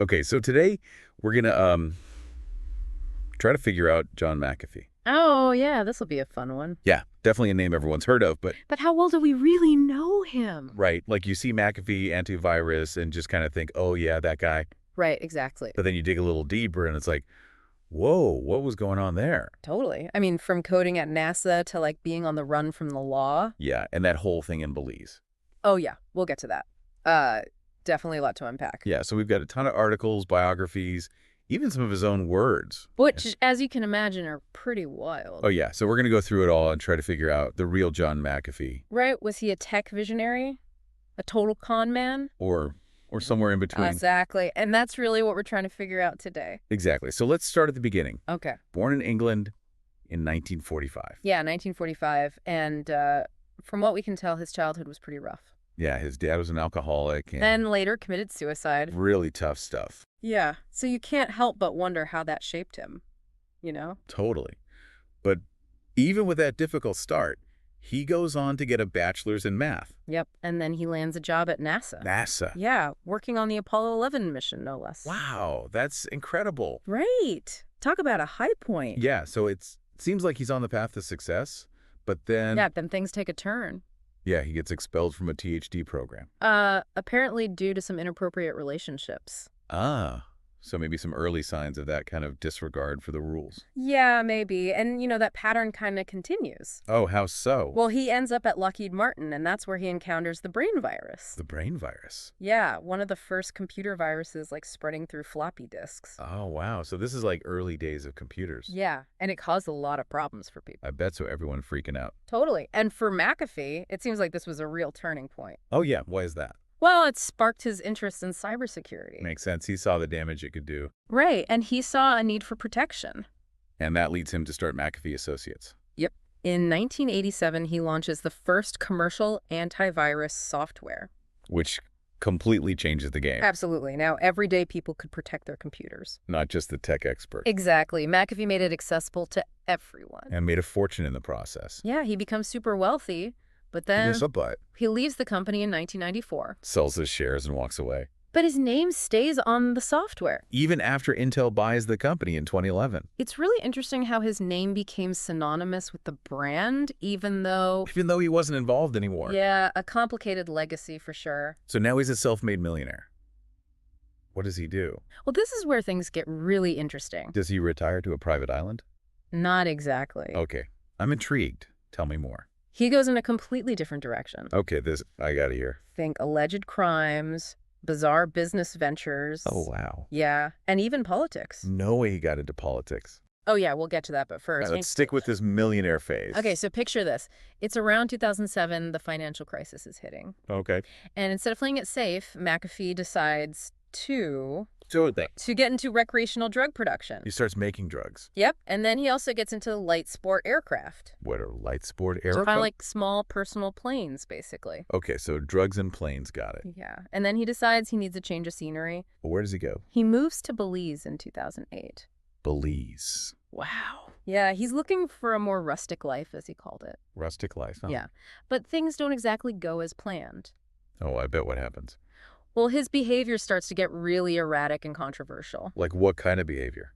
Okay, so today we're gonna try to figure out John McAfee. Oh, yeah, this will be a fun one. Yeah, definitely a name everyone's heard of, but But how well do we really know him? right, like you see McAfee, antivirus, and just kind of think, oh yeah, that guy. Right, exactly. But then you dig a little deeper and it's like, whoa, what was going on there? Totally. I mean, from coding at NASA to like being on the run from the law. Yeah, and that whole thing in Belize. Oh, yeah, we'll get to that. Definitely a lot to unpack. Yeah, so we've got a ton of articles, biographies, even some of his own words. Which, as you can imagine, are pretty wild. Oh yeah, so we're going to go through it all and try to figure out the real John McAfee. Right? Was he a tech visionary? A total con man? Or somewhere in between. Exactly. And that's really what we're trying to figure out today. Exactly. So let's start at the beginning. Okay. Born in England in 1945. Yeah, 1945. And from what we can tell, his childhood was pretty rough. Yeah, his dad was an alcoholic and Then later committed suicide. really tough stuff. Yeah. So you can't help but wonder how that shaped him, you know? Totally. But even with that difficult start, he goes on to get a bachelor's in math. Yep. And then he lands a job at NASA. NASA. Yeah, working on the Apollo 11 mission, no less. Wow, that's incredible. Right. Talk about a high point. Yeah, so it seems like he's on the path to success, but then, Yeah, then things take a turn. yeah, he gets expelled from a PhD program. Apparently due to some inappropriate relationships. Ah, so maybe some early signs of that kind of disregard for the rules. Yeah, maybe. And, that pattern kind of continues. Oh, how so? Well, he ends up at Lockheed Martin, and that's where he encounters the brain virus. The brain virus. Yeah, one of the first computer viruses, like, spreading through floppy disks. Oh, wow. So this is like early days of computers. Yeah, and it caused a lot of problems for people. I bet so, everyone freaking out. Totally. And for McAfee, it seems like this was a real turning point. Oh, yeah. Why is that? Well, it sparked his interest in cybersecurity. Makes sense. He saw the damage it could do. Right, and he saw a need for protection. And that leads him to start McAfee Associates. Yep. In 1987, he launches the first commercial antivirus software. Which completely changes the game. Absolutely. Now, everyday people could protect their computers. Not just the tech expert. Exactly. McAfee made it accessible to everyone. And made a fortune in the process. Yeah, he becomes super wealthy, but then Yes, but he leaves the company in 1994. sells his shares and walks away. But his name stays on the software. Even after Intel buys the company in 2011. It's really interesting how his name became synonymous with the brand, even though... Even though he wasn't involved anymore. Yeah, a complicated legacy for sure. So now he's a self-made millionaire. What does he do? Well, this is where things get really interesting. Does he retire to a private island? Not exactly. Okay, I'm intrigued. Tell me more. He goes in a completely different direction. Okay, I gotta hear. Think alleged crimes, bizarre business ventures. Oh, wow. Yeah, and even politics. No way he got into politics. Oh, yeah, we'll get to that, but All first... right, let's stick with this millionaire phase. Okay, so picture this. It's around 2007, the financial crisis is hitting. Okay. And instead of playing it safe, McAfee decides to get into recreational drug production. He starts making drugs. Yep, and then he also gets into light sport aircraft. What are light sport So aircraft? kind of like small personal planes, basically. Okay, so drugs and planes, got it. Yeah, and then he decides he needs a change of scenery. Well, where does he go? He moves to Belize in 2008. Belize. Wow. Yeah, he's looking for a more rustic life, as he called it. Rustic life, huh? Yeah, but things don't exactly go as planned. Oh, I bet what happens. Well, his behavior starts to get really erratic and controversial. Like what kind of behavior?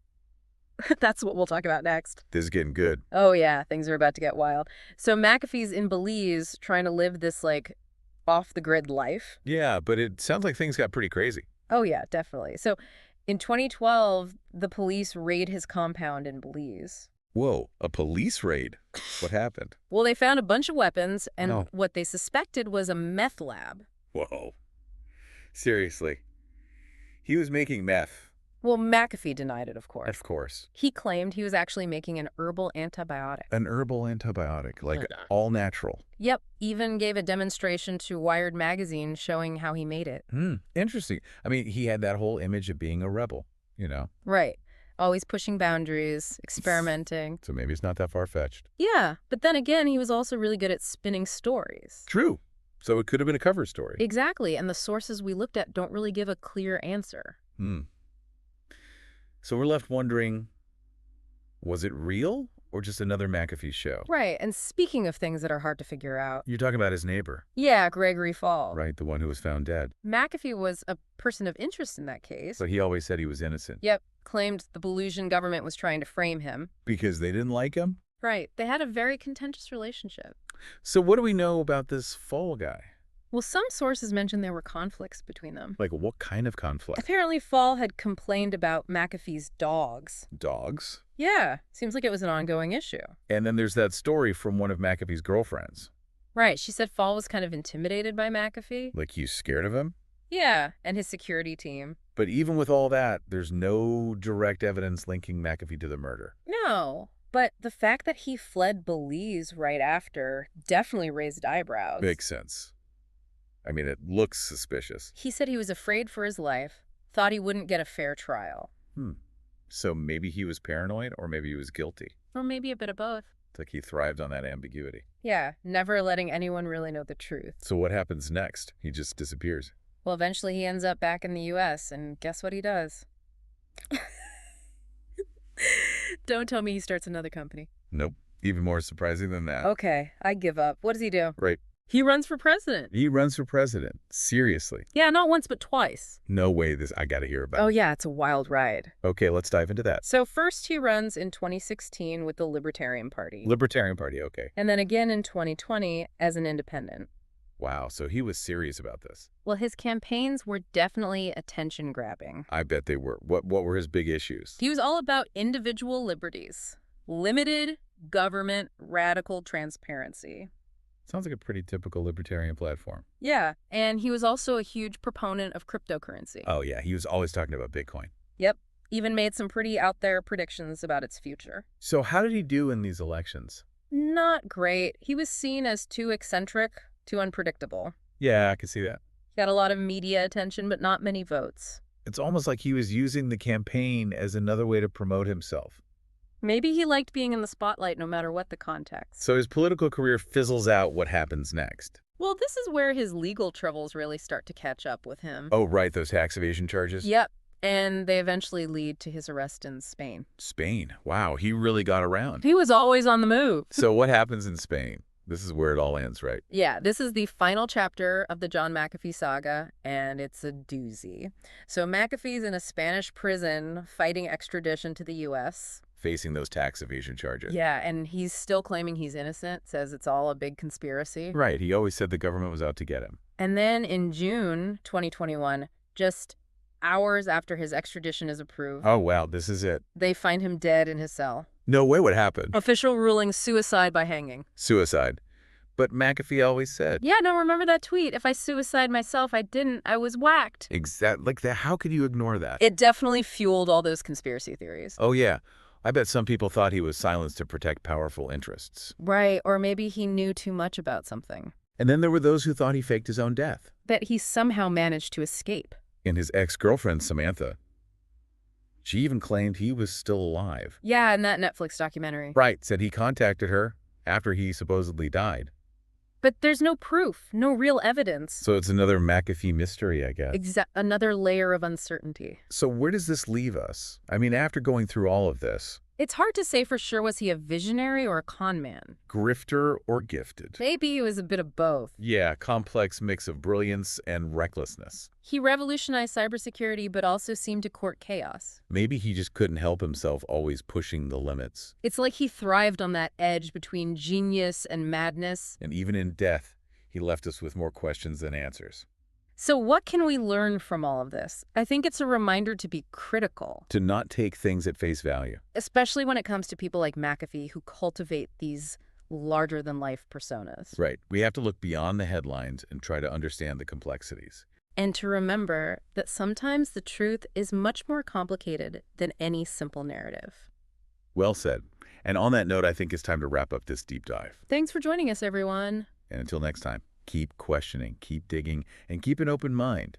That's what we'll talk about next. This is getting good. Oh, yeah, things are about to get wild. So McAfee's in Belize trying to live this, like, off-the-grid life. Yeah, but it sounds like things got pretty crazy. Oh, yeah, definitely. So in 2012, the police raid his compound in Belize. Whoa, a police raid? What happened? Well, they found a bunch of weapons, and Oh. what they suspected was a meth lab. Whoa. Seriously. He was making meth. Well, McAfee denied it, of course. Of course. He claimed he was actually making an herbal antibiotic. An herbal antibiotic, like all natural. Yep, even gave a demonstration to Wired magazine showing how he made it. Interesting. I mean, he had that whole image of being a rebel, Right. Always pushing boundaries, experimenting. So maybe it's not that far-fetched. Yeah, but then again, he was also really good at spinning stories. True. So it could have been a cover story. Exactly, and the sources we looked at don't really give a clear answer. So we're left wondering, was it real or just another McAfee show? Right, and speaking of things that are hard to figure out. You're talking about his neighbor. Yeah, Gregory Fall. Right, the one who was found dead. McAfee was a person of interest in that case. But he always said he was innocent. Yep, claimed the Belarusian government was trying to frame him. Because they didn't like him? Right, they had a very contentious relationship. So what do we know about this Fall guy? Well, some sources mention there were conflicts between them. Like, what kind of conflict? Apparently, Fall had complained about McAfee's dogs. Dogs? Yeah, seems like it was an ongoing issue. And then there's that story from one of McAfee's girlfriends. Right, she said Fall was kind of intimidated by McAfee. Like he's scared of him? Yeah, and his security team. But even with all that, there's no direct evidence linking McAfee to the murder. No, but the fact that he fled Belize right after definitely raised eyebrows. Makes sense. I mean, it looks suspicious. He said he was afraid for his life, thought he wouldn't get a fair trial. So maybe he was paranoid, or maybe he was guilty. Or maybe a bit of both. It's like he thrived on that ambiguity. Yeah, never letting anyone really know the truth. So what happens next? He just disappears. Well, eventually he ends up back in the U.S., and guess what he does? Don't tell me he starts another company. Nope. Even more surprising than that. Okay, I give up. What does he do? Right. He runs for president. He runs for president. Seriously. Yeah, not once, but twice. No way I gotta hear about Oh, it. yeah, it's a wild ride. Okay, let's dive into that. So first he runs in 2016 with the Libertarian Party. Libertarian Party, okay. And then again in 2020 as an independent. Wow, so he was serious about this. Well, his campaigns were definitely attention-grabbing. I bet they were. What were his big issues? He was all about individual liberties, limited government, radical transparency. Sounds like a pretty typical libertarian platform. Yeah, and he was also a huge proponent of cryptocurrency. Oh yeah, he was always talking about Bitcoin. Yep, even made some pretty out-there predictions about its future. So how did he do in these elections? Not great. He was seen as too eccentric, too unpredictable. Yeah, I can see that. He got a lot of media attention, but not many votes. It's almost like he was using the campaign as another way to promote himself. Maybe he liked being in the spotlight no matter what the context. So his political career fizzles out. What happens next? Well, this is where his legal troubles really start to catch up with him. Oh, right, those tax evasion charges? Yep, and they eventually lead to his arrest in Spain. Spain. Wow, he really got around. He was always on the move. So what happens in Spain? This is where it all ends, right? Yeah, this is the final chapter of the John McAfee saga, and it's a doozy. So McAfee's in a Spanish prison fighting extradition to the U.S. Facing those tax evasion charges. Yeah, and he's still claiming he's innocent, says it's all a big conspiracy. Right, he always said the government was out to get him. And then in June 2021, just hours after his extradition is approved, Oh, wow, this is it. they find him dead in his cell. No way, what happened? Official ruling suicide by hanging. Suicide. But McAfee always said. Yeah, no, remember that tweet? If I suicide myself, I didn't. I was whacked. Exactly. Like that. How could you ignore that? It definitely fueled all those conspiracy theories. Oh, yeah. I bet some people thought he was silenced to protect powerful interests. Right, or maybe he knew too much about something. And then there were those who thought he faked his own death. That he somehow managed to escape. And his ex-girlfriend, Samantha, she even claimed he was still alive. Yeah, in that Netflix documentary. Right, said he contacted her after he supposedly died. But there's no proof, no real evidence. So it's another McAfee mystery, I guess. Another layer of uncertainty. So where does this leave us? I mean, after going through all of this, It's hard to say for sure, was he a visionary or a con man? grifter or gifted? Maybe he was a bit of both. Yeah, complex mix of brilliance and recklessness. He revolutionized cybersecurity, but also seemed to court chaos. Maybe he just couldn't help himself always pushing the limits. It's like he thrived on that edge between genius and madness. And even in death, he left us with more questions than answers. So what can we learn from all of this? I think it's a reminder to be critical, To not take things at face value. especially when it comes to people like McAfee who cultivate these larger-than-life personas. Right. We have to look beyond the headlines and try to understand the complexities. And to remember that sometimes the truth is much more complicated than any simple narrative. Well said. And on that note, I think it's time to wrap up this deep dive. Thanks for joining us, everyone. And until next time, keep questioning, keep digging, and keep an open mind.